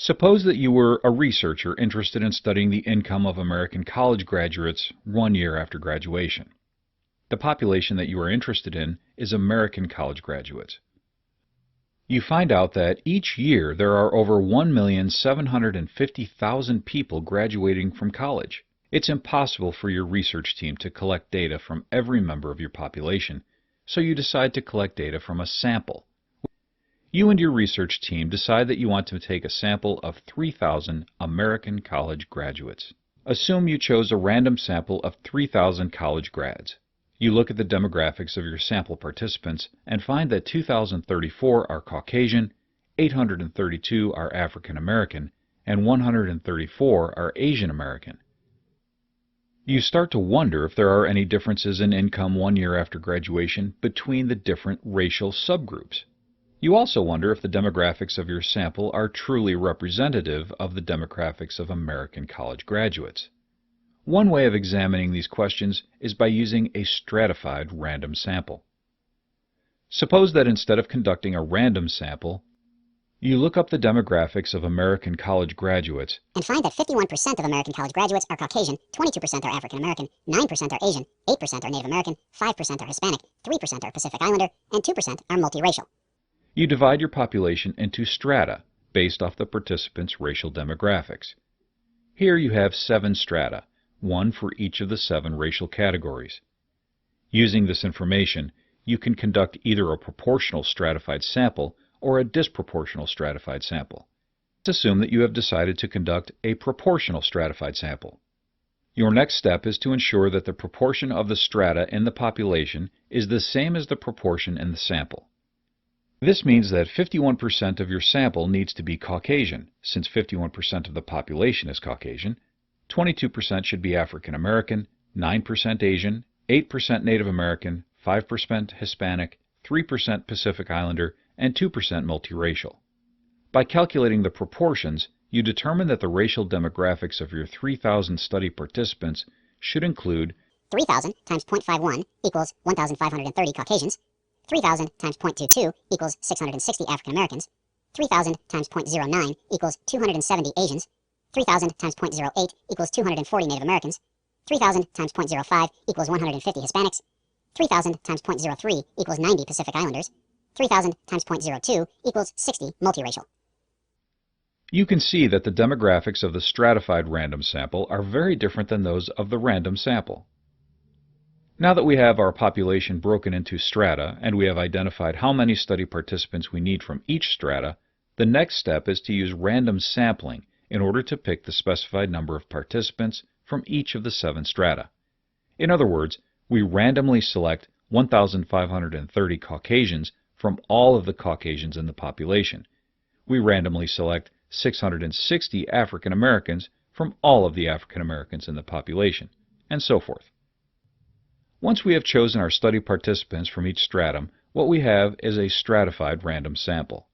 Suppose that you were a researcher interested in studying the income of American college graduates 1 year after graduation. The population that you are interested in is American college graduates. You find out that each year there are over 1,750,000 people graduating from college. It's impossible for your research team to collect data from every member of your population, so you decide to collect data from a sample. You and your research team decide that you want to take a sample of 3,000 American college graduates. Assume you chose a random sample of 3,000 college grads. You look at the demographics of your sample participants and find that 2,034 are Caucasian, 832 are African American, and 134 are Asian American. You start to wonder if there are any differences in income 1 year after graduation between the different racial subgroups. You also wonder if the demographics of your sample are truly representative of the demographics of American college graduates. One way of examining these questions is by using a stratified random sample. Suppose that instead of conducting a random sample, you look up the demographics of American college graduates and find that 51% of American college graduates are Caucasian, 22% are African American, 9% are Asian, 8% are Native American, 5% are Hispanic, 3% are Pacific Islander, and 2% are multiracial. You divide your population into strata based off the participants' racial demographics. Here you have 7 strata, 1 for each of the 7 racial categories. Using this information, you can conduct either a proportional stratified sample or a disproportional stratified sample. Let's assume that you have decided to conduct a proportional stratified sample. Your next step is to ensure that the proportion of the strata in the population is the same as the proportion in the sample. This means that 51% of your sample needs to be Caucasian, since 51% of the population is Caucasian, 22% should be African American, 9% Asian, 8% Native American, 5% Hispanic, 3% Pacific Islander, and 2% multiracial. By calculating the proportions, you determine that the racial demographics of your 3,000 study participants should include 3,000 times 0.51 equals 1,530 Caucasians, 3,000 times 0.22 equals 660 African Americans, 3,000 times 0.09 equals 270 Asians, 3,000 times 0.08 equals 240 Native Americans, 3,000 times 0.05 equals 150 Hispanics, 3,000 times 0.03 equals 90 Pacific Islanders, 3,000 times 0.02 equals 60 multiracial. You can see that the demographics of the stratified random sample are very different than those of the random sample. Now that we have our population broken into strata and we have identified how many study participants we need from each strata, the next step is to use random sampling in order to pick the specified number of participants from each of the 7 strata. In other words, we randomly select 1,530 Caucasians from all of the Caucasians in the population. We randomly select 660 African Americans from all of the African Americans in the population, and so forth. Once we have chosen our study participants from each stratum, what we have is a stratified random sample.